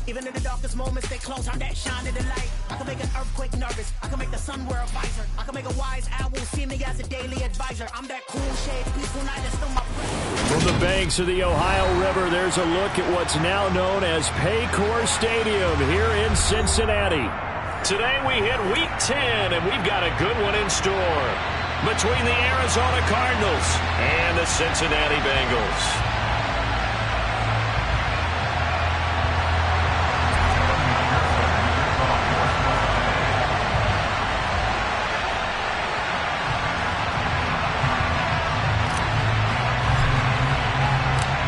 Even in the darkest moments, stay close, I'm that shine of the light. I can make an earthquake nervous, I can make the sun wear a visor. I can make a wise owl see me as a daily advisor. I'm that cool shade, peaceful night, it's still my friend. From the banks of the Ohio River, there's a look at what's now known as Paycor Stadium here in Cincinnati. Today we hit Week 10, and we've got a good one in store between the Arizona Cardinals and the Cincinnati Bengals.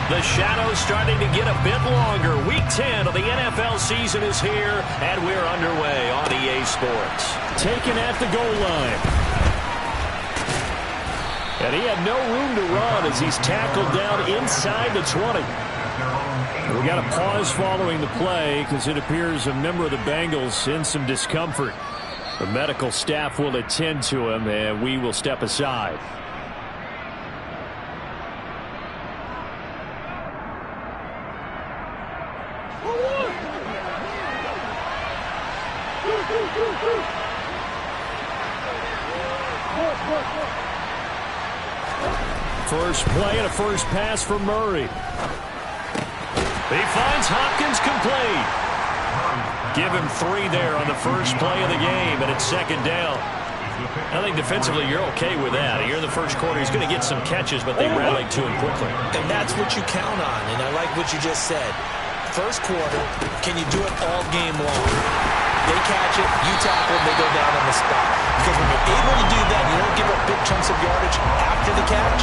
The shadow's starting to get a bit longer. Week 10 of the NFL season is here, and we're underway on EA Sports. Taken at the goal line. And he had no room to run as he's tackled down inside the 20. We got a pause following the play because it appears a member of the Bengals in some discomfort. The medical staff will attend to him, and we will step aside. First play and a first pass for Murray. He finds Hopkins complete. Give him 3 there on the first play of the game, and it's second down. I think defensively you're okay with that. Here in the first quarter, he's going to get some catches, but they rallied to him quickly. And that's what you count on, and I like what you just said. First quarter, can you do it all game long? They catch it, you tackle, they go down on the spot. Because when you're able to do that, you don't give up big chunks of yardage after the catch.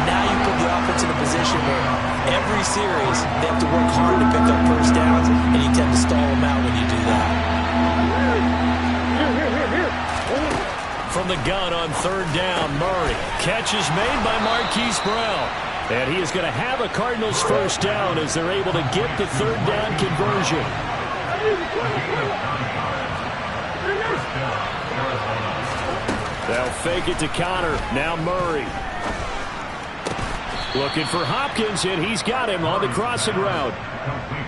Now you put the offense in a position where every series they have to work hard to pick up first downs, and you tend to stall them out when you do that. From the gun on third down, Murray. Catch is made by Marquise Brown. And he is going to have a Cardinals first down as they're able to get the third down conversion. They'll fake it to Connor. Now Murray. Looking for Hopkins, and he's got him on the crossing route.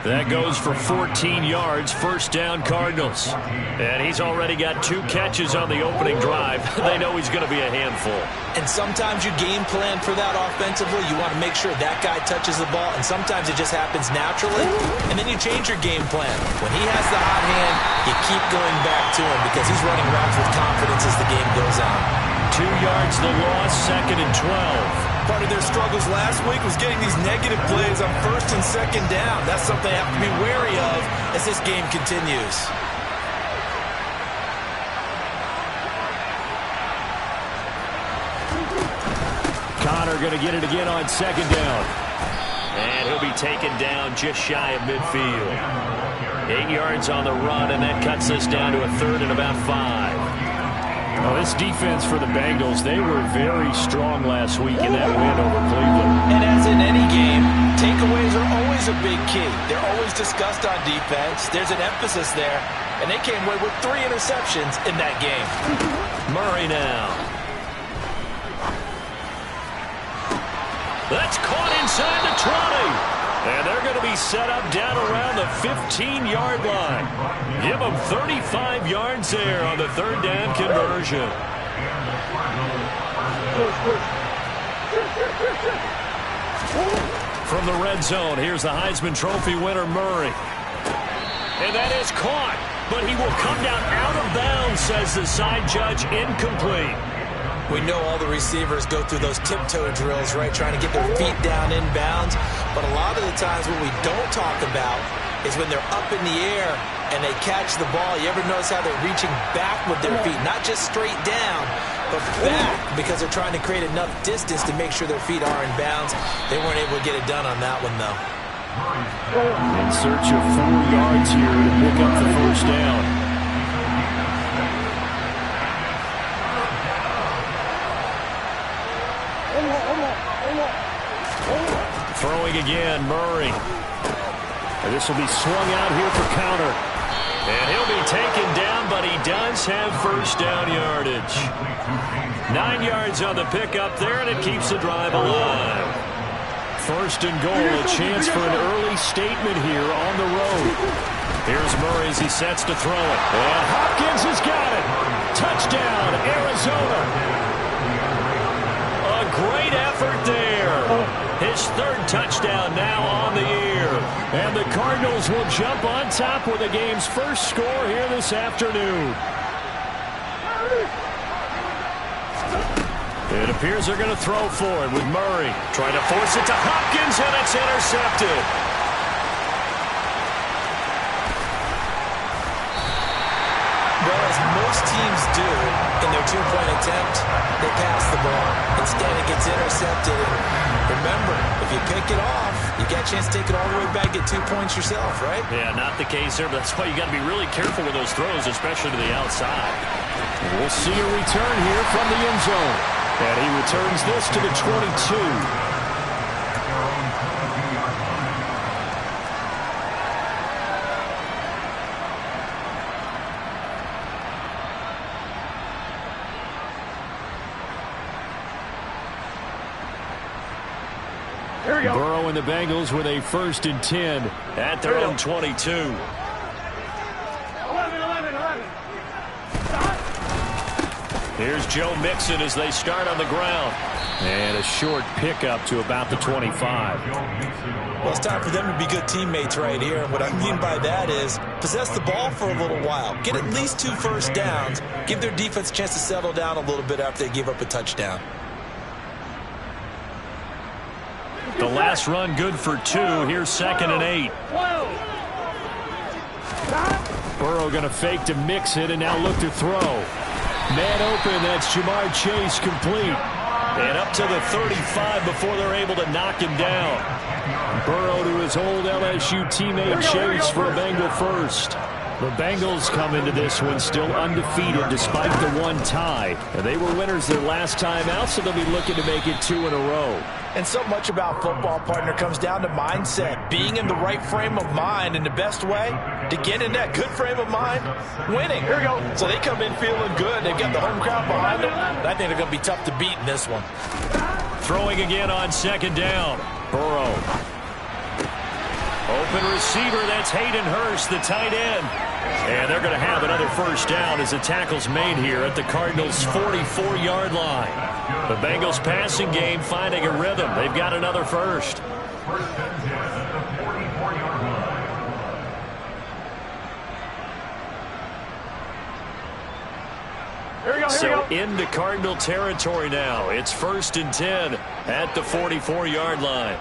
That goes for 14 yards. First down, Cardinals. And he's already got 2 catches on the opening drive. They know he's going to be a handful. And sometimes you game plan for that offensively. You want to make sure that guy touches the ball, and sometimes it just happens naturally. And then you change your game plan. When he has the hot hand, you keep going back to him because he's running routes with confidence as the game goes on. 2 yards the loss, second and 12. Part of their struggles last week was getting these negative plays on first and second down. That's something they have to be wary of as this game continues. Connor going to get it again on second down. And he'll be taken down just shy of midfield. 8 yards on the run, and that cuts us down to a third and about 5. Well, this defense for the Bengals, they were very strong last week in that win over Cleveland. And as in any game, takeaways are always a big key. They're always discussed on defense. There's an emphasis there, and they came away with 3 interceptions in that game. Murray now. That's caught inside the 20. And they're going to be set up down around the 15-yard line. Give them 35 yards there on the third down conversion. From the red zone, here's the Heisman Trophy winner, Murray. And that is caught, but he will come down out of bounds, says the side judge, incomplete. We know all the receivers go through those tiptoe drills, right, trying to get their feet down in bounds. But a lot of the times what we don't talk about is when they're up in the air and they catch the ball. You ever notice how they're reaching back with their feet, not just straight down, but back, because they're trying to create enough distance to make sure their feet are in bounds. They weren't able to get it done on that one, though. In search of 4 yards here to pick up the first down. Throwing again, Murray. And this will be swung out here for counter. And he'll be taken down, but he does have first down yardage. 9 yards on the pickup there, and it keeps the drive alive. First and goal, a chance for an early statement here on the road. Here's Murray as he sets to throw it. And Hopkins has got it. Touchdown, Arizona. A great effort there. His third touchdown now on the year. And the Cardinals will jump on top with the game's first score here this afternoon. It appears they're going to throw for it with Murray. Trying to force it to Hopkins, and it's intercepted. Well, as most teams do in their two-point attempt, they pass the ball. Instead, it gets intercepted. And remember, if you pick it off, you get a chance to take it all the way back, get 2 points yourself, right? Yeah, not the case there, but that's why you got to be really careful with those throws, especially to the outside. We'll see a return here from the end zone. And he returns this to the 22. Burrow and the Bengals with a 1st and 10 at their own 22. 11. Here's Joe Mixon as they start on the ground. And a short pickup to about the 25. Well, it's time for them to be good teammates right here. And what I mean by that is possess the ball for a little while. Get at least 2 first downs. Give their defense a chance to settle down a little bit after they give up a touchdown. The last run good for 2. Here's 2nd and 8. Burrow going to fake to mix it and now look to throw. Man open, that's Jamar Chase complete. And up to the 35 before they're able to knock him down. Burrow to his old LSU teammate Chase for a Bengal first. The Bengals come into this one still undefeated despite the 1 tie. And they were winners their last time out, so they'll be looking to make it 2 in a row. And so much about football, partner, comes down to mindset. Being in the right frame of mind, and the best way to get in that good frame of mind, winning. Here we go. So they come in feeling good. They've got the home crowd behind them. I think they're going to be tough to beat in this one. Throwing again on 2nd down. Burrow. Open receiver, that's Hayden Hurst, the tight end. And they're going to have another 1st down as the tackle's made here at the Cardinals' 44-yard line. The Bengals passing game finding a rhythm. They've got another 1st. So into Cardinal territory now. It's 1st and 10 at the 44-yard line.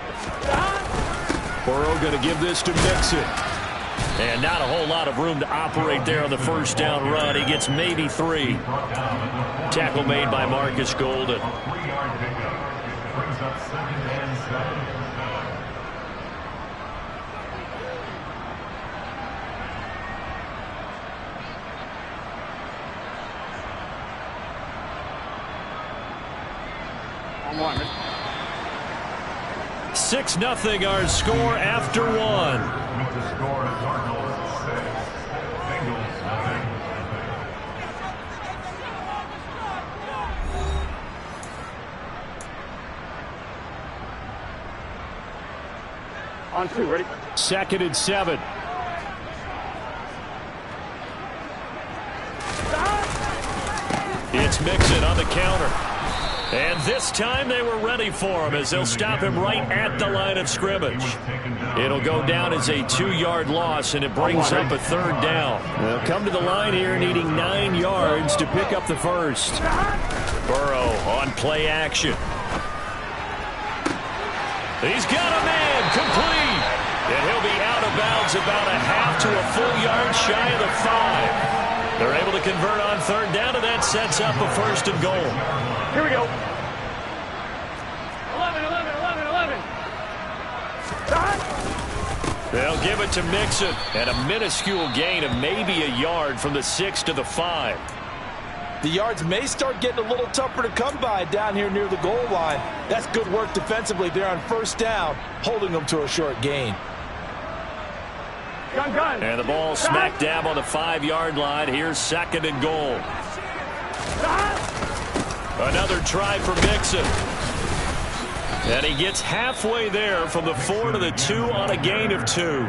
Burrow going to give this to Mixon. And not a whole lot of room to operate there on the 1st down run. He gets maybe 3. Tackle made by Marcus Golden. On 1. 6-0 our score after 1. On 2, ready? 2nd and 7. It's Mixon on the counter. And this time they were ready for him as they'll stop him right at the line of scrimmage. It'll go down as a 2-yard loss, and it brings up a 3rd down. They'll come to the line here needing 9 yards to pick up the 1st. Burrow on play action. He's got a man complete. And he'll be out of bounds about a half to a full yard shy of the 5. They're able to convert on 3rd down, and that sets up a 1st and goal. Here we go. 11. They'll give it to Mixon, and a minuscule gain of maybe a yard from the 6 to the 5. The yards may start getting a little tougher to come by down here near the goal line. That's good work defensively there on 1st down, holding them to a short gain. Gun. And the ball smack dab on the 5-yard line. Here's 2nd and goal. Another try for Mixon. And he gets halfway there from the 4 to the 2 on a gain of 2.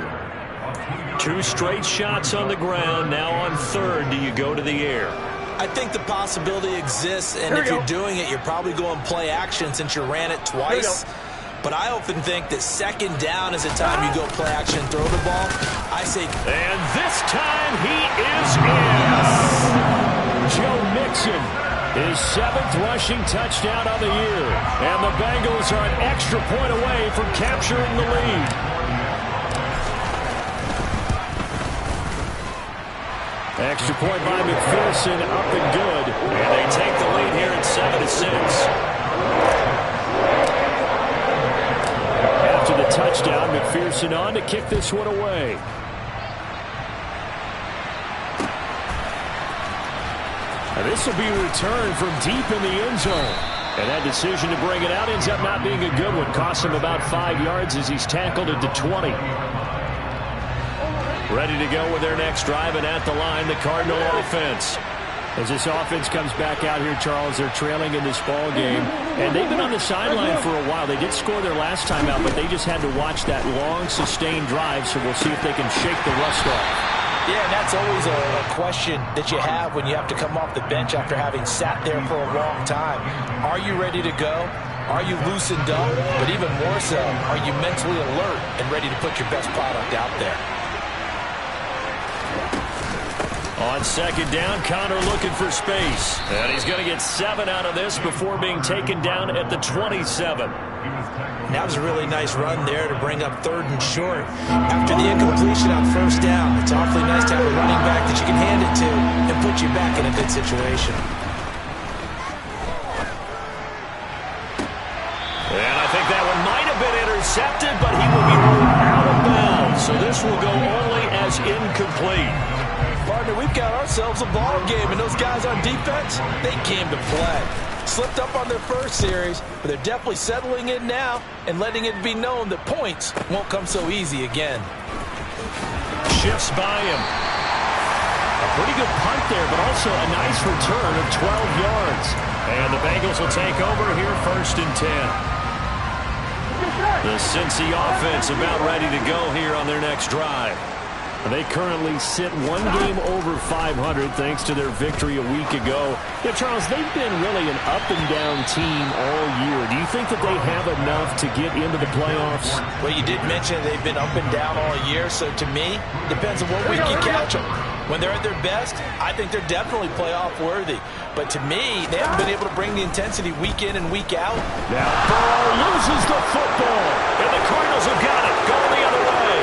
2 straight shots on the ground. Now on 3rd, do you go to the air? I think the possibility exists, and if you're doing it, you're probably going play action since you ran it twice. But I often think that 2nd down is the time you go play action and throw the ball. I say... And this time he is in. Joe Mixon, his 7th rushing touchdown on the year. And the Bengals are an extra point away from capturing the lead. Extra point by McPherson, up and good. And they take the lead here at 7-6. After the touchdown, McPherson on to kick this one away. And this will be returned from deep in the end zone. And that decision to bring it out ends up not being a good one. Costs him about 5 yards as he's tackled at the 20. Ready to go with their next drive, and at the line, the Cardinal offense. As this offense comes back out here, Charles, they're trailing in this ball game. And they've been on the sideline for a while. They did score their last time out, but they just had to watch that long, sustained drive, so we'll see if they can shake the rust off. Yeah, and that's always a question that you have when you have to come off the bench after having sat there for a long time. Are you ready to go? Are you loosened up? But even more so, are you mentally alert and ready to put your best product out there? On 2nd down, Connor looking for space. And he's going to get 7 out of this before being taken down at the 27. That was a really nice run there to bring up 3rd and short. After the incompletion on 1st down, it's awfully nice to have a running back that you can hand it to and put you back in a good situation. And I think that one might have been intercepted, but he will be ruled out of bounds. So this will go only as incomplete. Partner, we've got ourselves a ball game, and those guys on defense, they came to play. Slipped up on their first series, but they're definitely settling in now and letting it be known that points won't come so easy again. Shifts by him. A pretty good punt there, but also a nice return of 12 yards. And the Bengals will take over here 1st and 10. The Cincy offense about ready to go here on their next drive. They currently sit 1 game over 500 thanks to their victory a week ago. Yeah, Charles, they've been really an up-and-down team all year. Do you think that they have enough to get into the playoffs? Well, you did mention they've been up and down all year, so to me, depends on what week you catch them. When they're at their best, I think they're definitely playoff-worthy. But to me, they haven't been able to bring the intensity week in and week out. Now Burrow loses the football, and the Cardinals have got it going the other way.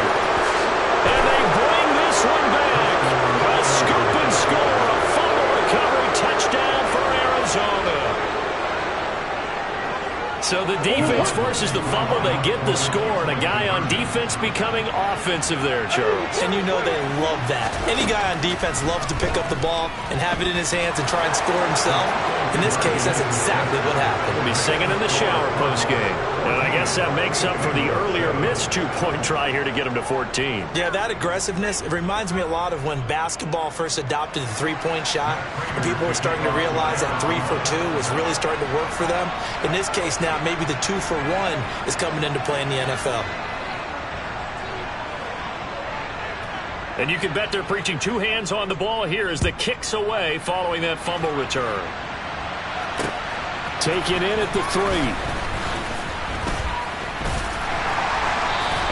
And they bring this one back. A scoop and score, a fumble recovery, touchdown for Arizona. So the defense forces the fumble, they get the score, and a guy on defense becoming offensive there, Charles. And you know they love that. Any guy on defense loves to pick up the ball and have it in his hands and try and score himself. In this case, that's exactly what happened. He'll be singing in the shower postgame. And I guess that makes up for the earlier missed 2-point try here to get him to 14. Yeah, that aggressiveness, it reminds me a lot of when basketball first adopted the three-point shot, and people were starting to realize that 3 for 2 was really starting to work for them. In this case now, maybe the 2 for 1 is coming into play in the NFL. And you can bet they're preaching 2 hands on the ball here as the kick's away following that fumble return. Taken in at the 3.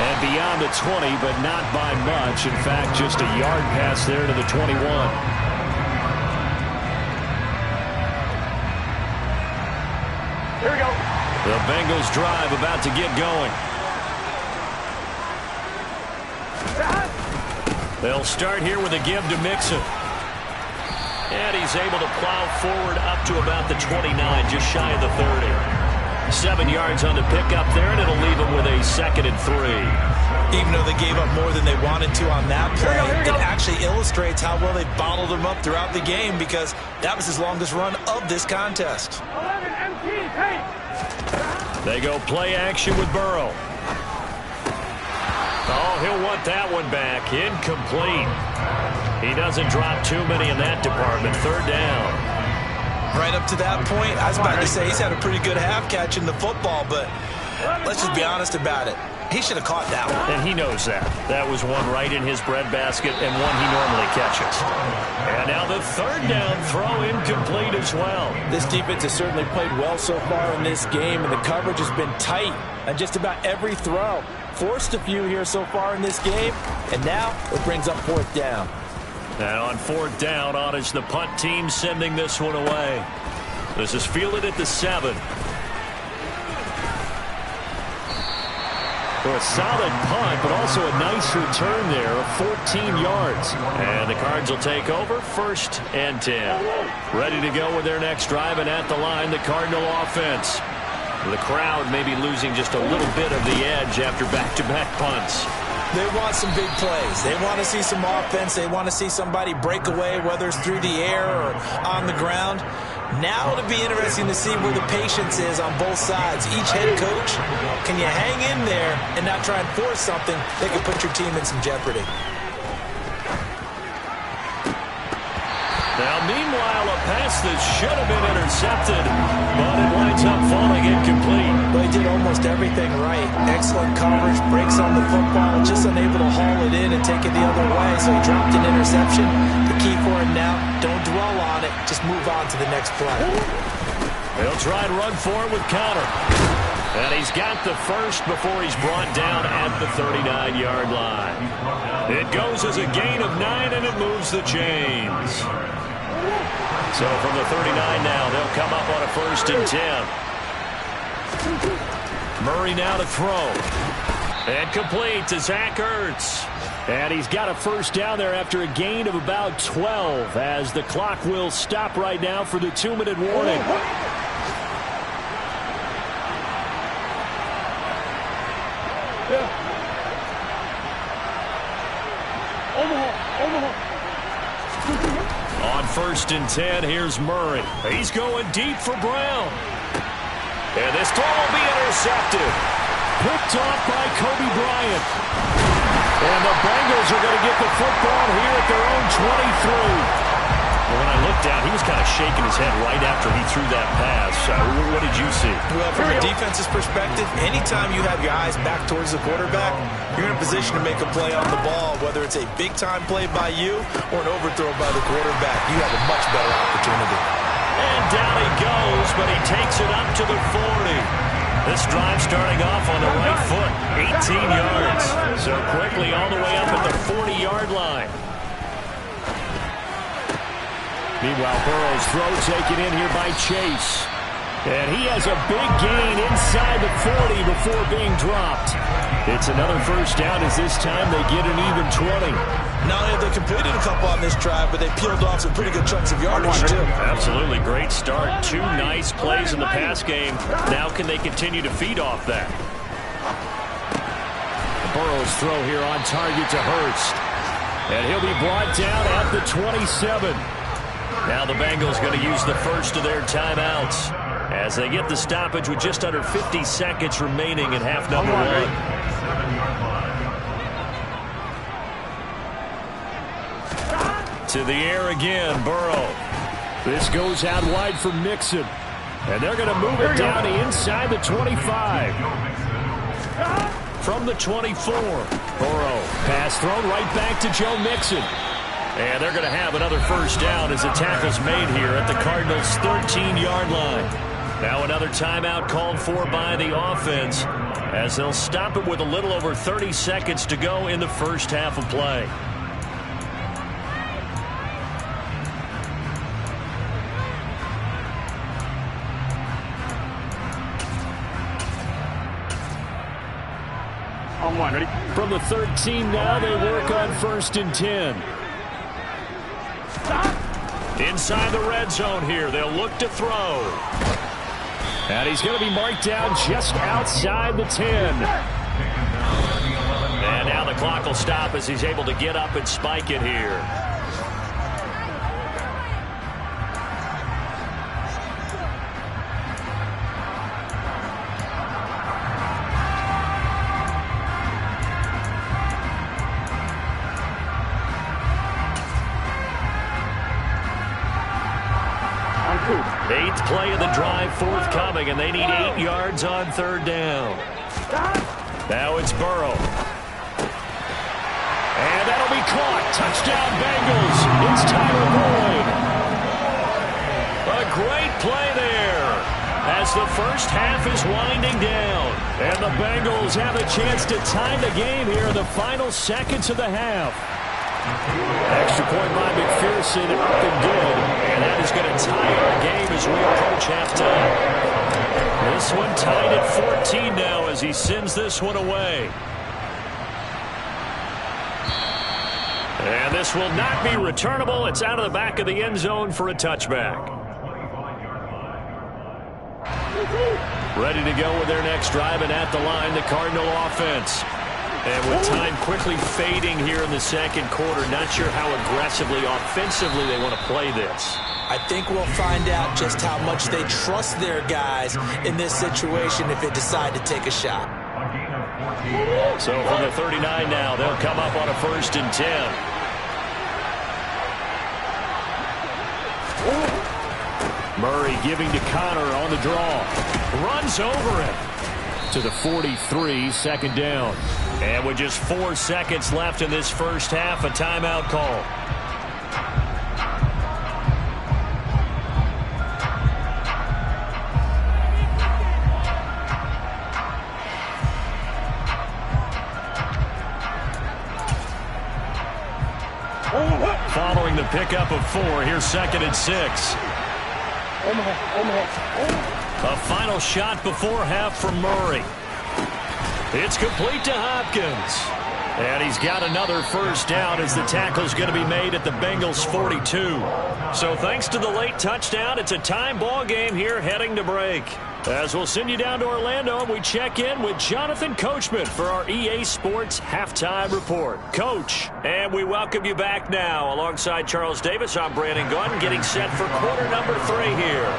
And beyond the 20, but not by much. In fact, just a yard pass there to the 21. Here we go. The Bengals drive about to get going. They'll start here with a give to Mixon. And he's able to plow forward up to about the 29, just shy of the 30. 7 yards on the pickup there, and it'll leave them with a 2nd and 3. Even though they gave up more than they wanted to on that play, it actually illustrates how well they bottled him up throughout the game, because that was his longest run of this contest. 11 MT, hey! They go play action with Burrow. Oh, he'll want that one back. Incomplete. He doesn't drop too many in that department. 3rd down. Right up to that point, I was about to say he's had a pretty good half catching the football, but let's just be honest about it. He should have caught that one. And he knows that. That was one right in his breadbasket and one he normally catches. And now the third down throw incomplete as well. This defense has certainly played well so far in this game, and the coverage has been tight on just about every throw. Forced a few here so far in this game, and now it brings up fourth down. And on fourth down, on is the punt team sending this one away. This is fielded at the 7. So a solid punt, but also a nice return there of 14 yards. And the Cards will take over 1st and 10. Ready to go with their next drive, and at the line, the Cardinal offense. The crowd may be losing just a little bit of the edge after back-to-back punts. They want some big plays. They want to see some offense. They want to see somebody break away, whether it's through the air or on the ground. Now it'll be interesting to see where the patience is on both sides. Each head coach, can you hang in there and not try and force something that could put your team in some jeopardy? Now, meanwhile, a pass that should have been intercepted, but it winds up falling incomplete. Well, he did almost everything right. Excellent coverage, breaks on the football, just unable to haul it in and take it the other way, so he dropped an interception. The key for him now, don't dwell on it, just move on to the next play. He'll try and run for it with Conner. And he's got the first before he's brought down at the 39-yard line. It goes as a gain of 9, and it moves the chains. So from the 39 now, they'll come up on a 1st and 10. Murray now to throw. And complete to Zach Ertz. And he's got a first down there after a gain of about 12, as the clock will stop right now for the 2-minute warning. On 1st and 10, here's Murray. He's going deep for Brown. And this throw will be intercepted. Picked off by Kobe Bryant. And the Bengals are going to get the football here at their own 23. Well, when I looked down, he was kind of shaking his head right after he threw that pass. What did you see? Well, from a defense's perspective, anytime you have your eyes back towards the quarterback, you're in a position to make a play on the ball, whether it's a big-time play by you or an overthrow by the quarterback. You have a much better opportunity. And down he goes, but he takes it up to the 40. This drive starting off on the right foot, 18 yards. So quickly all the way up at the 40-yard line. Meanwhile, Burrow's throw taken in here by Chase. And he has a big gain inside the 40 before being dropped. It's another first down, as this time they get an even 20. Not only have they completed a couple on this drive, but they peeled off some pretty good chunks of yardage, too. Absolutely. Great start. 2 nice plays in the pass game. Now can they continue to feed off that? Burrow's throw here on target to Hurst. And he'll be brought down at the 27. Now the Bengals going to use the first of their timeouts as they get the stoppage with just under 50 seconds remaining in half number 1. To the air again, Burrow. This goes out wide for Mixon. And they're going to move it down to inside the 25. From the 24, Burrow. Pass thrown right back to Joe Mixon. And they're going to have another first down as the tackle's made here at the Cardinals' 13-yard line. Now another timeout called for by the offense as they'll stop it with a little over 30 seconds to go in the first half of play. Ready? From the 13 now, they work on 1st and 10. Inside the red zone here, they'll look to throw. And he's going to be marked down just outside the 10. And now the clock will stop as he's able to get up and spike it here. Eighth play of the drive forthcoming, and they need 8 yards on 3rd down. Now it's Burrow. And that'll be caught. Touchdown Bengals. It's Tyler Boyd. A great play there as the first half is winding down. And the Bengals have a chance to tie the game here in the final seconds of the half. Extra point by McPherson, up and good. And that is going to tie our game as we approach halftime. This one tied at 14 now as he sends this one away. And this will not be returnable. It's out of the back of the end zone for a touchback. Ready to go with their next drive, and at the line, the Cardinal offense. And with time quickly fading here in the second quarter, not sure how aggressively, offensively they want to play this. I think we'll find out just how much they trust their guys in this situation if they decide to take a shot. So from the 39 now, they'll come up on a 1st and 10. Murray giving to Connor on the draw. Runs over him to the 43, 2nd down. And with just 4 seconds left in this first half, a timeout call. Following the pickup of 4, here's 2nd and 6. A final shot before half from Murray. It's complete to Hopkins. And he's got another first down as the tackle's going to be made at the Bengals 42. So thanks to the late touchdown, it's a time ball game here heading to break. As we'll send you down to Orlando, and we check in with Jonathan Coachman for our EA Sports Halftime Report. Coach, and we welcome you back now. Alongside Charles Davis, I'm Brandon Gunn, getting set for quarter number 3 here.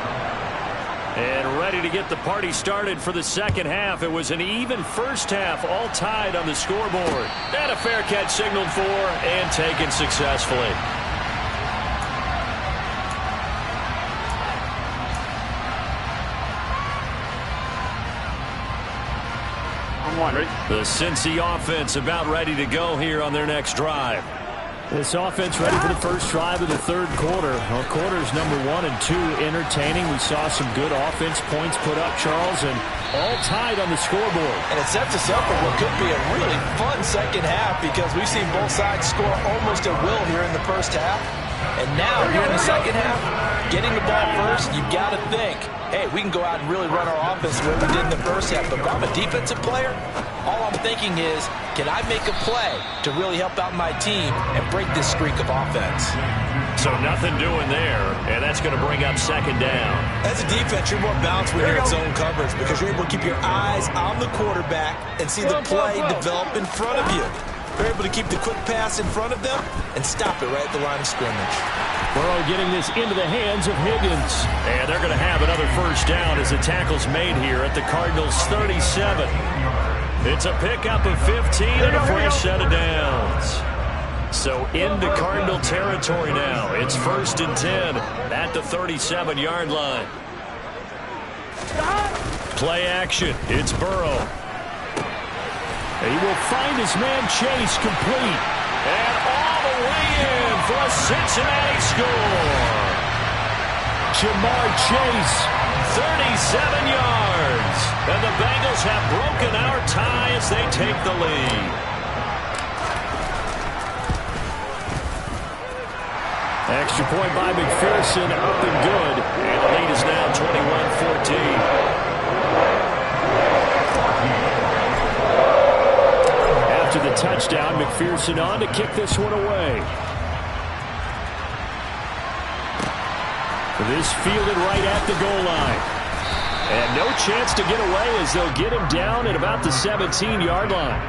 And ready to get the party started for the second half. It was an even first half, all tied on the scoreboard. And a fair catch signaled for and taken successfully. The Cincy offense about ready to go here on their next drive. This offense ready for the first drive of the third quarter. Well, quarters number 1 and 2 entertaining. We saw some good offense points put up, Charles, and all tied on the scoreboard. And it sets us up for what could be a really fun second half because we've seen both sides score almost at will here in the first half. And now, here in the second half, getting the ball first, you've got to think, hey, we can go out and really run our offense the way we did in the first half. But if I'm a defensive player, all I'm thinking is, can I make a play to really help out my team and break this streak of offense? So nothing doing there, and that's going to bring up 2nd down. As a defense, you're more balanced when you're in zone coverage because you're able to keep your eyes on the quarterback and see the play develop in front of you. You're able to keep the quick pass in front of them and stop it right at the line of scrimmage. Burrow getting this into the hands of Higgins. And they're going to have another first down as the tackle's made here at the Cardinals' 37. It's a pickup of 15 and a fresh set of downs. So into Cardinal territory now. It's 1st and 10 at the 37-yard line. Play action. It's Burrow. He will find his man Chase complete. And all the way in for a Cincinnati score. Jamar Chase, 37 yards. And the Bengals have broken our tie as they take the lead. Extra point by McPherson, up and good. And the lead is now 21-14. To the touchdown, McPherson on to kick this one away. This fielded right at the goal line. And no chance to get away as they'll get him down at about the 17-yard line.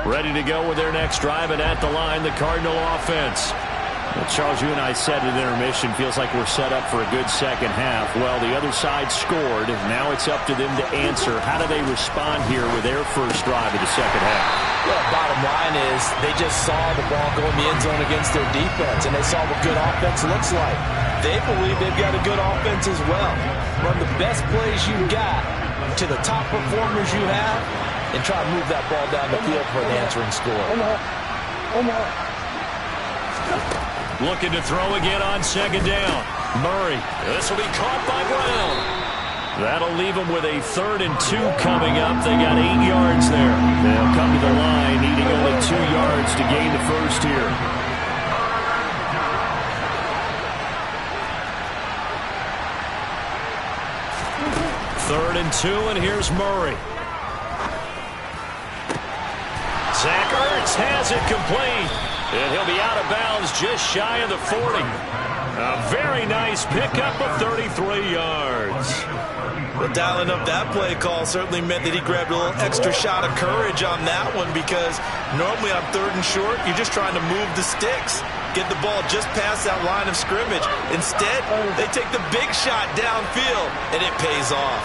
Ready to go with their next drive, and at the line, the Cardinal offense. Charles, you and I said at intermission, feels like we're set up for a good second half. Well, the other side scored. Now it's up to them to answer. How do they respond here with their first drive of the second half? Well, bottom line is they just saw the ball go in the end zone against their defense, and they saw what good offense looks like. They believe they've got a good offense as well. Run the best plays you've got to the top performers you have, and try to move that ball down the field for an answering score. Looking to throw again on second down. Murray. This will be caught by Brown. That'll leave them with a 3rd and 2 coming up. They got 8 yards there. They'll come to the line, needing only 2 yards to gain the first here. Third and 2, and here's Murray. Zach Ertz has it complete. And he'll be out of bounds just shy of the 40. A very nice pickup of 33 yards. Well, dialing up that play call certainly meant that he grabbed a little extra shot of courage on that one, because normally on 3rd and short, you're just trying to move the sticks, get the ball just past that line of scrimmage. Instead, they take the big shot downfield, and it pays off.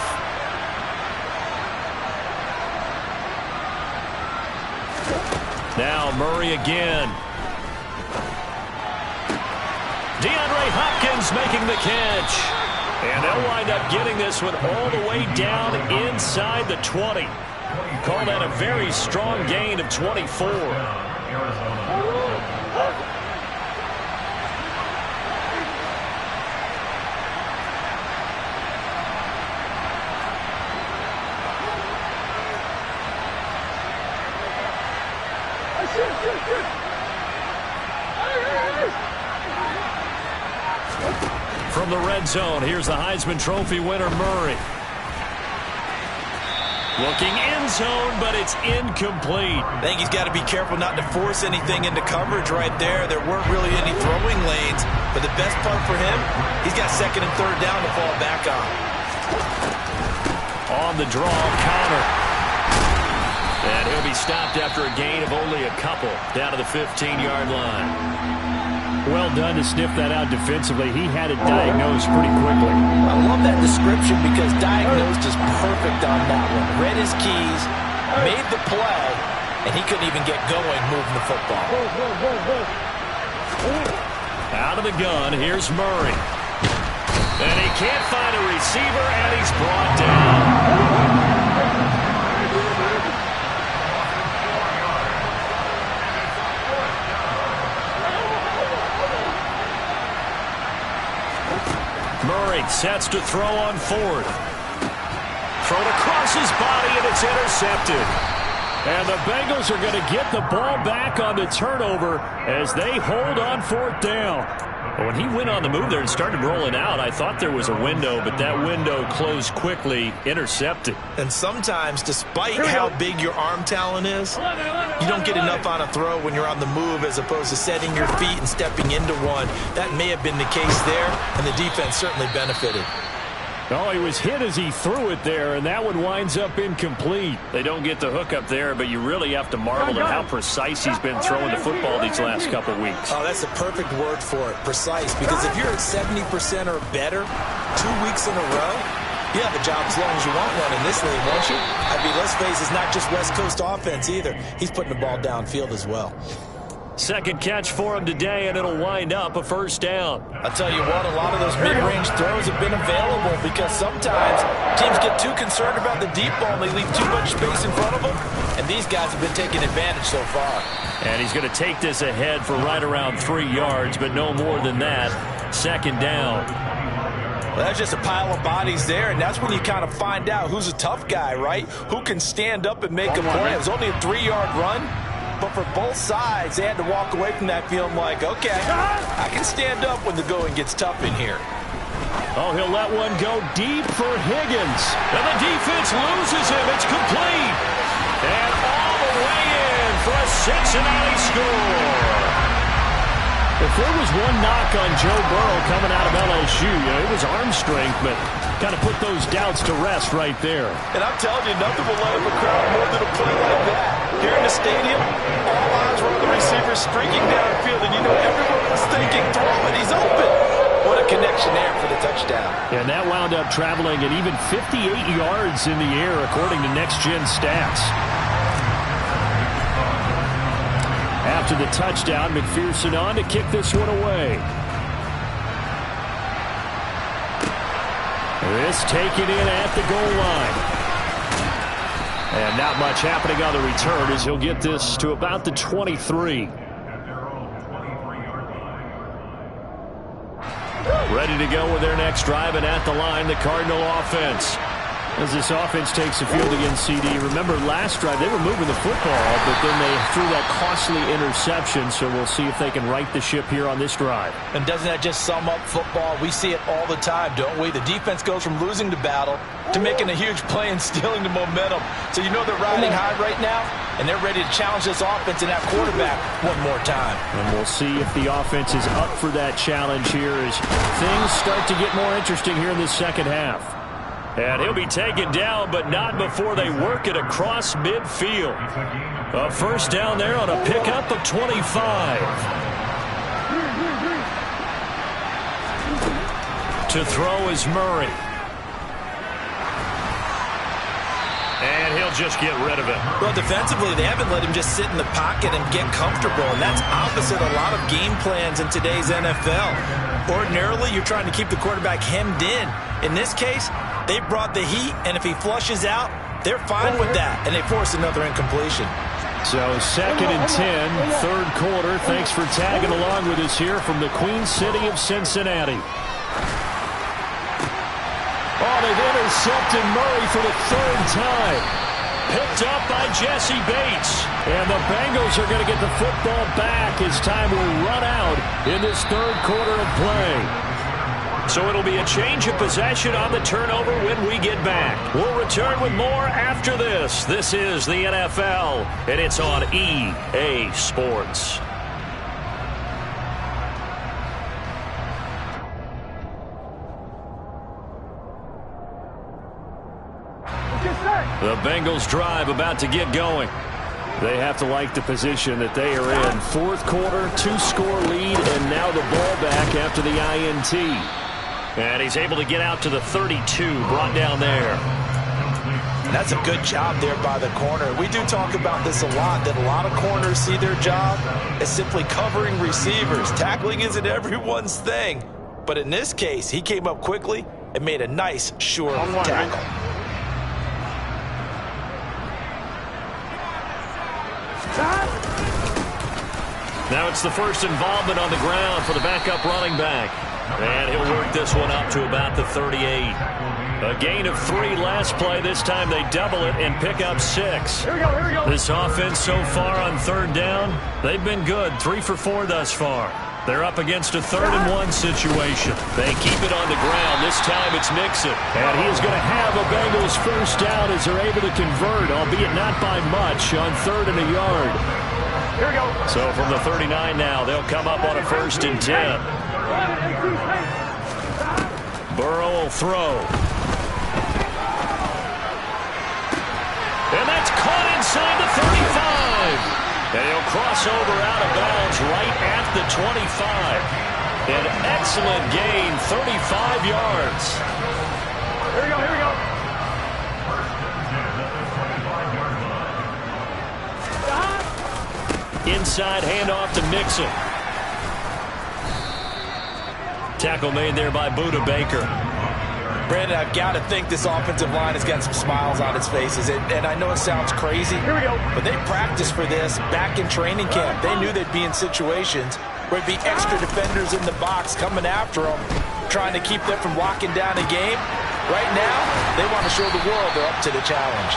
Now Murray again. DeAndre Hopkins making the catch. And they'll wind up getting this one all the way down inside the 20. Call that a very strong gain of 24. From the red zone, here's the Heisman Trophy winner, Murray. Looking end zone, but it's incomplete. I think he's got to be careful not to force anything into coverage right there. There weren't really any throwing lanes, but the best part for him, he's got 2nd and 3rd down to fall back on. On the draw, Connor. And he'll be stopped after a gain of only a couple, down to the 15-yard line. Well done to sniff that out defensively. He had it diagnosed pretty quickly. I love that description, because diagnosed is perfect on that one. Read his keys, made the play, and he couldn't even get going moving the football. Out of the gun, here's Murray. And he can't find a receiver, and he's brought down. Murray sets to throw on 4th. Thrown across his body, and it's intercepted. And the Bengals are going to get the ball back on the turnover as they hold on 4th down. When he went on the move there and started rolling out, I thought there was a window, but that window closed quickly, intercepted. And sometimes, despite how big your arm talent is, you don't get enough on a throw when you're on the move as opposed to setting your feet and stepping into one. That may have been the case there, and the defense certainly benefited. Oh, he was hit as he threw it there, and that one winds up incomplete. They don't get the hook up there, but you really have to marvel at how precise he's been throwing the football these last couple of weeks. Oh, that's the perfect word for it, precise, because if you're at 70% or better 2 weeks in a row, you have a job as long as you want one in this league, won't you? I mean, let's face it, it's not just West Coast offense either. He's putting the ball downfield as well. Second catch for him today, and it'll wind up a 1st down. I'll tell you what, a lot of those mid-range throws have been available, because sometimes teams get too concerned about the deep ball and they leave too much space in front of them, and these guys have been taking advantage so far. And he's going to take this ahead for right around 3 yards, but no more than that. 2nd down. Well, that's just a pile of bodies there, and that's when you kind of find out who's a tough guy, right? Who can stand up and make a play. It was only a 3-yard run. But for both sides, they had to walk away from that feeling like, okay, I can stand up when the going gets tough in here. Oh, he'll let one go deep for Higgins. And the defense loses him. It's complete. And all the way in for a Cincinnati score. If there was one knock on Joe Burrow coming out of LSU, it was arm strength, but kind of put those doubts to rest right there. And I'm telling you, nothing will light up a crowd more than a play like that. Here in the stadium, all eyes were on the receiver streaking downfield, and you know everyone was thinking, throw it, he's open. What a connection there for the touchdown. And that wound up traveling at even 58 yards in the air, according to Next Gen Stats. After the touchdown, McPherson on to kick this one away. This taken in at the goal line. And not much happening on the return as he'll get this to about the 23. Ready to go with their next drive, and at the line, the Cardinal offense. As this offense takes the field against CD, remember last drive they were moving the football, but then they threw that costly interception, so we'll see if they can right the ship here on this drive. And doesn't that just sum up football? We see it all the time, don't we? The defense goes from losing the battle to making a huge play and stealing the momentum. So you know they're riding high right now, and they're ready to challenge this offense and that quarterback one more time. And we'll see if the offense is up for that challenge here as things start to get more interesting here in the second half. And he'll be taken down, but not before they work it across midfield. A first down there on a pickup of 25. To throw is Murray. And he'll just get rid of it. Well, defensively, they haven't let him just sit in the pocket and get comfortable, and that's opposite a lot of game plans in today's NFL. Ordinarily, you're trying to keep the quarterback hemmed in. In this case, they brought the heat, and if he flushes out, they're fine with that, and they force another incompletion. So 2nd and 10, third quarter. Thanks for tagging along with us here from the Queen City of Cincinnati. Oh, they've intercepted Murray for the third time. Picked up by Jesse Bates. And the Bengals are going to get the football back as time will run out in this third quarter of play. So it'll be a change of possession on the turnover when we get back. We'll return with more after this. This is the NFL, and it's on EA Sports. The Bengals drive about to get going. They have to like the position that they are in. Fourth quarter, 2-score lead, and now the ball back after the INT. And he's able to get out to the 32, brought down there. That's a good job there by the corner. We do talk about this a lot, that a lot of corners see their job as simply covering receivers. Tackling isn't everyone's thing. But in this case, he came up quickly and made a nice, sure tackle. Now it's the first involvement on the ground for the backup running back. And he'll work this one up to about the 38. A gain of 3 last play. This time they double it and pick up 6. Here we go. This offense so far on third down, they've been good. 3 for 4 thus far. They're up against a 3rd and 1 situation. They keep it on the ground. This time it's Mixon. And he is going to have a Bengals first down as they're able to convert, albeit not by much, on 3rd and a yard. Here we go. So from the 39 now, they'll come up on a 1st and 10. Burrow will throw. And that's caught inside the 35. And he'll cross over out of bounds right at the 25. An excellent gain, 35 yards. Here we go. Inside handoff to Mixon. Tackle made there by Budda Baker. Brandon, I've got to think this offensive line has got some smiles on its faces. And I know it sounds crazy, Here we go. but they practiced for this back in training camp. They knew they'd be in situations where it'd be extra defenders in the box coming after them, trying to keep them from locking down a game. Right now, they want to show the world they're up to the challenge.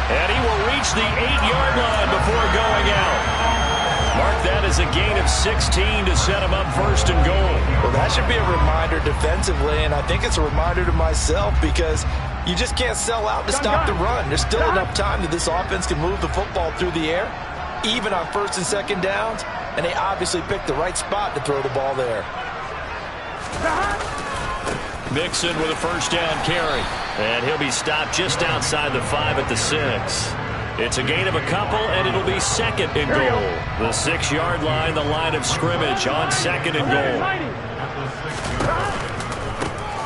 And he will reach the 8-yard line before going out. Mark that as a gain of 16 to set him up 1st and goal. Well, that should be a reminder defensively, and I think it's a reminder to myself because you just can't sell out to stop the run. There's still enough time that this offense can move the football through the air, even on 1st and 2nd downs, and they obviously picked the right spot to throw the ball there. Mixon with a first down carry. And he'll be stopped just outside the 5 at the 6. It's a gain of a couple, and it'll be second and goal. The 6-yard line, the line of scrimmage on second and goal.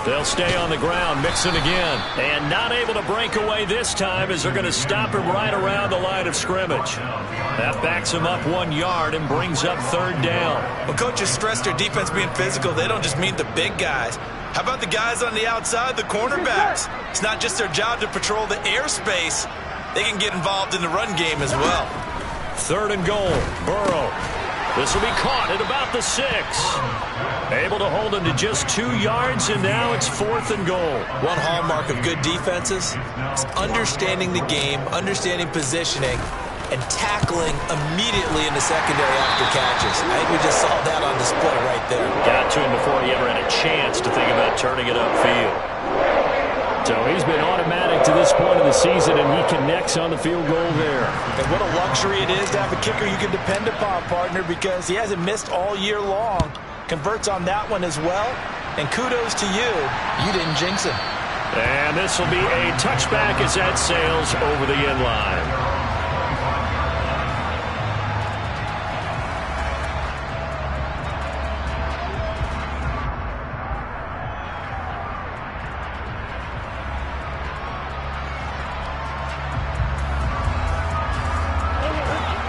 They'll stay on the ground, Mixon again. And not able to break away this time as they're going to stop him right around the line of scrimmage. That backs him up 1 yard and brings up third down. Well, coaches stress their defense being physical. They don't just mean the big guys. How about the guys on the outside, the cornerbacks? It's not just their job to patrol the airspace. They can get involved in the run game as well. Third and goal, Burrow. This will be caught at about the 6. Able to hold him to just 2 yards, and now it's fourth and goal. One hallmark of good defenses is understanding the game, understanding positioning, and tackling immediately in the secondary after catches. I think we just saw that on display right there. Got to him before he ever had a chance to think about turning it upfield. So he's been automatic to this point of the season, and he connects on the field goal there. And what a luxury it is to have a kicker you can depend upon, partner, because he hasn't missed all year long. Converts on that one as well, and kudos to you. You didn't jinx him. And this will be a touchback as that sails over the end line.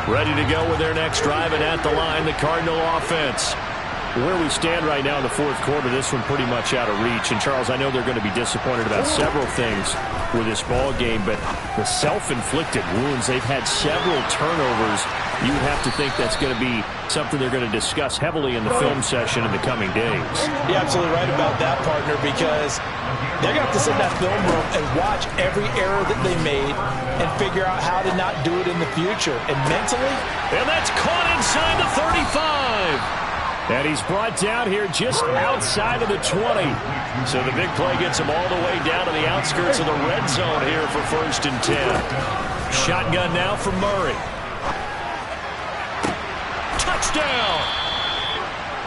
Ready to go with their next drive, and at the line, the Cardinal offense. Where we stand right now in the fourth quarter, this one pretty much out of reach. And, Charles, I know they're going to be disappointed about several things with this ball game, but the self-inflicted wounds, they've had several turnovers. You would have to think that's going to be something they're going to discuss heavily in the film session in the coming days. You're absolutely right about that, partner, because they're going to have to sit in that film room and watch every error that they made and figure out how to not do it in the future. And mentally... And that's caught inside the 35. And he's brought down here just outside of the 20. So the big play gets him all the way down to the outskirts of the red zone here for first and 10. Shotgun now for Murray. Touchdown!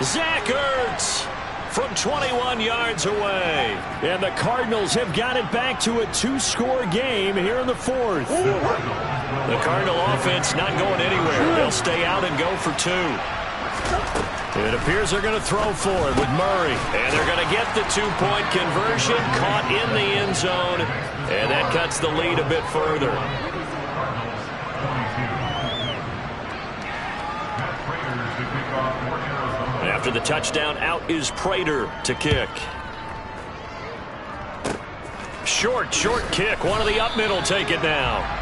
Zach Ertz from 21 yards away. And the Cardinals have got it back to a 2-score game here in the fourth. The Cardinal offense not going anywhere. They'll stay out and go for 2. It appears they're going to throw for it with Murray. And they're going to get the 2-point conversion, caught in the end zone. And that cuts the lead a bit further. After the touchdown, out is Prater to kick. Short kick. One of the up middle take it now.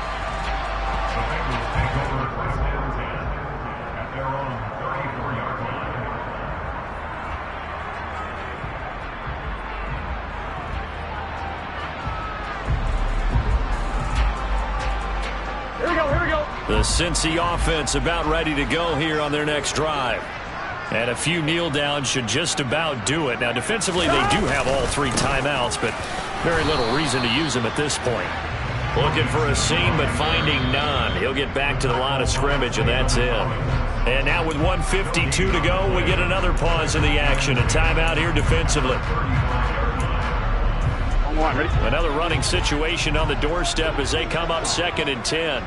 The Cincy offense about ready to go here on their next drive. And a few kneel downs should just about do it. Now, defensively, they do have all 3 timeouts, but very little reason to use them at this point. Looking for a seam, but finding none. He'll get back to the line of scrimmage, and that's it. And now with 1:52 to go, we get another pause in the action. A timeout here defensively. Another running situation on the doorstep as they come up second and 10.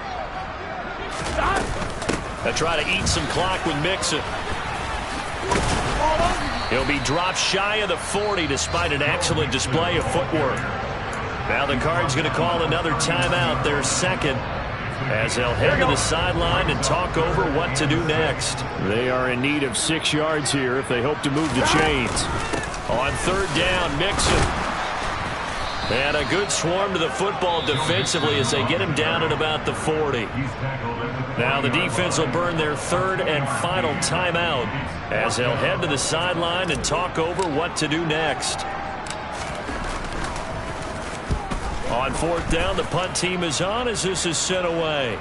They'll try to eat some clock with Mixon. He'll be dropped shy of the 40 despite an excellent display of footwork. Now the Cards going to call another timeout, their second, as they'll head to the sideline and talk over what to do next. They are in need of 6 yards here if they hope to move the chains. On third down, Mixon. And a good swarm to the football defensively as they get him down at about the 40. Now the defense will burn their third and final timeout as they'll head to the sideline and talk over what to do next. On fourth down, the punt team is on as this is sent away.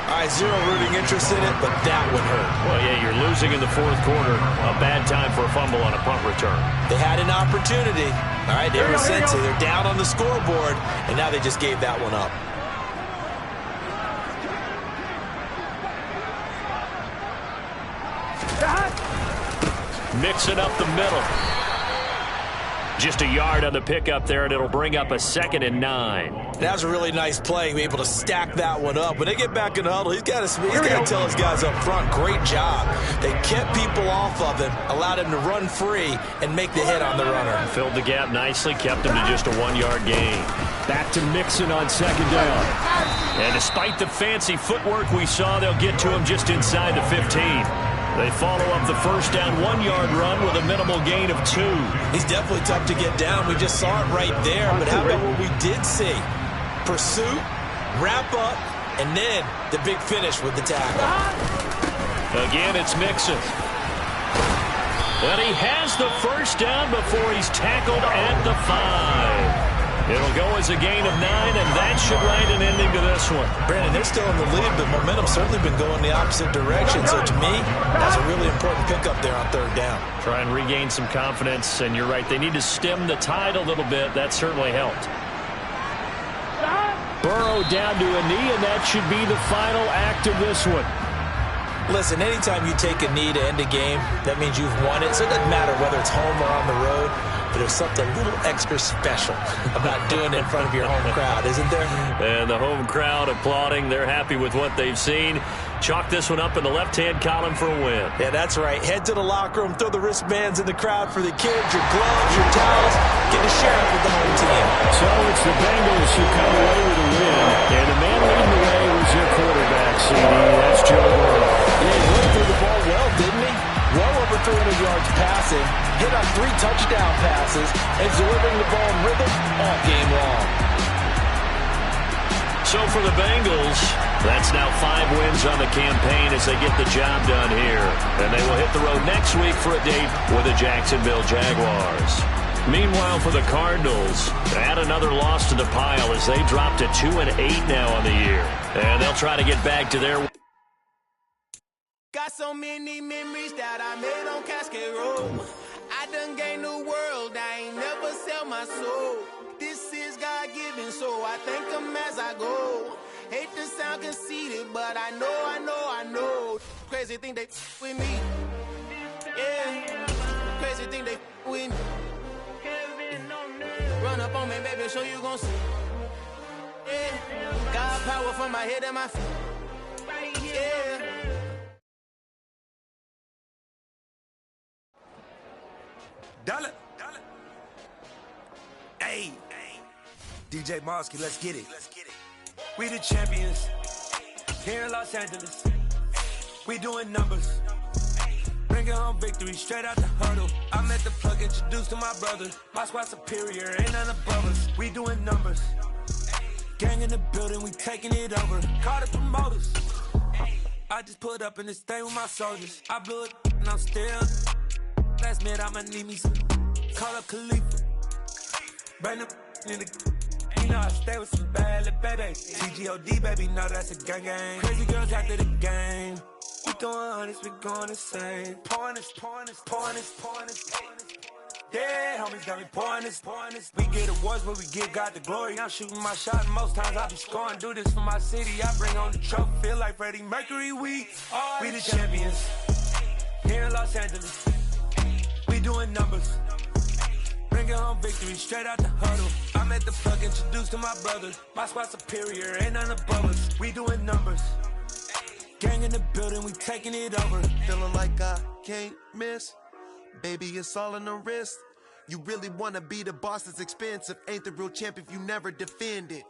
All right, zero rooting interest in it, but that would hurt. Well, yeah, you're losing in the fourth quarter. A bad time for a fumble on a punt return. They had an opportunity. All right, they were Cincy. They're down on the scoreboard, and now they just gave that one up. Mix it up the middle. Just a yard on the pickup there, and it'll bring up a 2nd and 9. That was a really nice play. Be able to stack that one up. When they get back in the huddle, he's got to tell his guys up front, great job. They kept people off of him, allowed him to run free, and make the hit on the runner. Filled the gap nicely, kept him to just a 1-yard gain. Back to Mixon on 2nd down. And despite the fancy footwork we saw, they'll get to him just inside the 15. They follow up the first down 1-yard run with a minimal gain of 2. He's definitely tough to get down. We just saw it right there. But how about what we did see? Pursuit, wrap up, and then the big finish with the tackle. Again, it's Mixon. And he has the first down before he's tackled at the 5. It'll go as a gain of 9, and that should write an ending to this one. Brandon, they're still in the lead, but momentum's certainly been going the opposite direction. So to me, that's a really important pickup there on 3rd down. Try and regain some confidence, and you're right. They need to stem the tide a little bit. That certainly helped. Burrow down to a knee, and that should be the final act of this one. Listen, anytime you take a knee to end a game, that means you've won it. So it doesn't matter whether it's home or on the road. But there's something a little extra special about doing it in front of your home crowd, isn't there? And the home crowd applauding. They're happy with what they've seen. Chalk this one up in the left-hand column for a win. Yeah, that's right. Head to the locker room, throw the wristbands in the crowd for the kids, your gloves, your towels. Get a share with the home team. So it's the Bengals who come away with a win. And the man leading the way was your quarterback, CD. That's Joe Burrow. Yeah, he went through the ball well, didn't he? Well over 300 yards passing, hit on 3 touchdown passes, and delivering the ball in rhythm all game long. So for the Bengals, that's now 5 wins on the campaign as they get the job done here. And they will hit the road next week for a date with the Jacksonville Jaguars. Meanwhile, for the Cardinals, add another loss to the pile as they drop to 2-8 now on the year. And they'll try to get back to their... Got so many memories that I made on Cascade Road. I done gained the world, I ain't never sell my soul. This is God-given, so I thank him as I go. Hate to sound conceited, but I know. Crazy thing they with me. Yeah, crazy thing they with me. Run up on me, baby, show you gon' see. Yeah, God power from my head and my feet. Yeah. Dollar. Hey, DJ Mosky, let's get it. We the champions here in Los Angeles. We doing numbers. Bringing home victory straight out the hurdle. I met the plug, introduced to my brother. My squad superior, ain't none above us. We doing numbers. Gang in the building, we taking it over. Call the promoters. I just put up in this thing with my soldiers. I blew it and I'm still. Last minute, I'ma need me some. Call up Khalifa. Bring them in the. You know I stay with some bad little baby. TGOD, baby, know that's a gang gang. Crazy girls after the game. We doing honest, we going insane. Pouring this. Yeah, homies got me pouring this. We get awards, but we give God the glory. I'm shooting my shot, and most times I be scoring. Do this for my city, I bring on the trophy. Feel like Freddie Mercury, we the champions. Here in Los Angeles. We doing numbers. Bringing home victory straight out the huddle. I met the plug, introduced to my brother. My squad superior, ain't none above us. We doing numbers. Gang in the building, we taking it over. Feeling like I can't miss. Baby, it's all in the wrist. You really wanna be the boss, it's expensive. Ain't the real champ if you never defend it.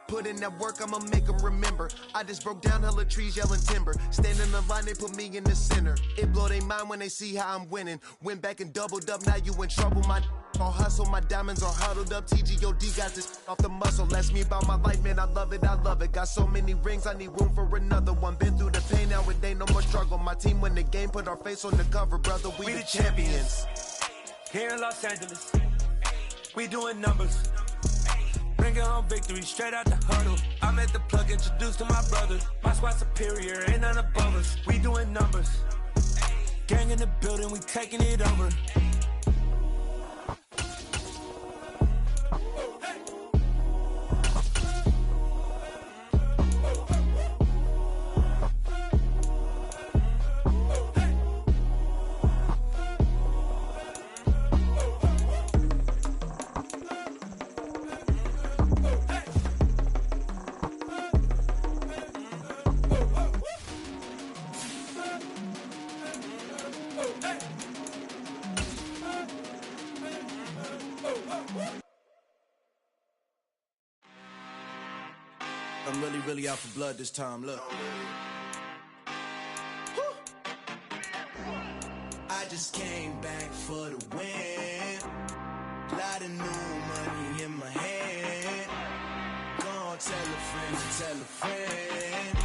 Put in that work, I'ma make them remember. I just broke down hella trees, yelling timber. Stand in the line, they put me in the center. It blow their mind when they see how I'm winning. Went back and doubled up, now you in trouble. My all hustle, my diamonds are huddled up. TGOD got this off the muscle. That's me about my life, man, I love it. Got so many rings, I need room for another one. Been through the pain, now it ain't no more struggle. My team win the game, put our face on the cover, brother. We the champions. Here in Los Angeles, we doing numbers. Bringing home victory straight out the huddle. I met the plug, introduced to my brother. My squad superior, ain't none above us. We doing numbers. Gang in the building, we taking it over. I'm really out for blood this time, look. I just came back for the win. Lot of new money in my hand. Gonna tell a friend to tell a friend.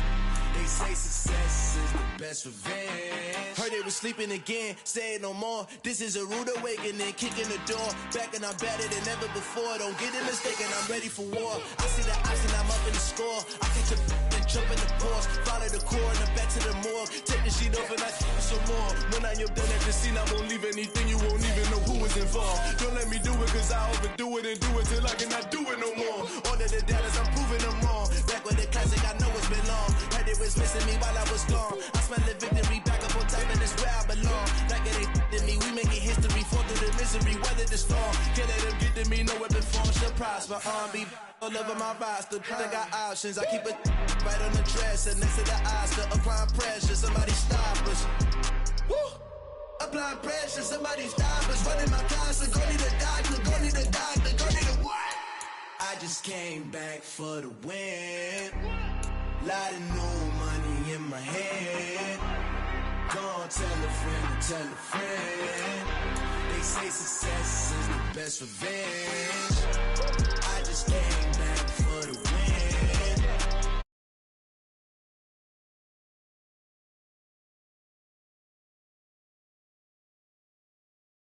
They say success is the best revenge. Heard they was sleeping again, say it no more. This is a rude awakening, kicking the door. Back and I'm better than ever before. Don't get it mistaken, I'm ready for war. I see the option, I'm up in the score. I catch a and jump in the pause. Follow the core and then back to the morgue. Take the sheet off and I some more. When I am done at the scene, I won't leave anything. You won't even know who is involved. Don't let me do it, cause I overdo it and do it till I cannot do it no more. All of the doubters, I'm proving them wrong. Back with the classic, I know it's been long. Heard it was missing me while I was gone. I smell the victory back up on top, and it's where I belong. Like it ain't to me, we making history. Fall through the misery, weather the storm. Can't let them get to me, no weapon form shall prosper. Be all over my roster, I got options. I keep it right on the dresser, next to the Oscar. Applying pressure, somebody stop us. Woo! Applying pressure, somebody stop us. Running my closet, go need a doctor, go need a doctor, go need a what? I just came back for the win. Lot of new money in my hand. Gonna tell a friend to tell a friend. They say success is the best revenge. I just can't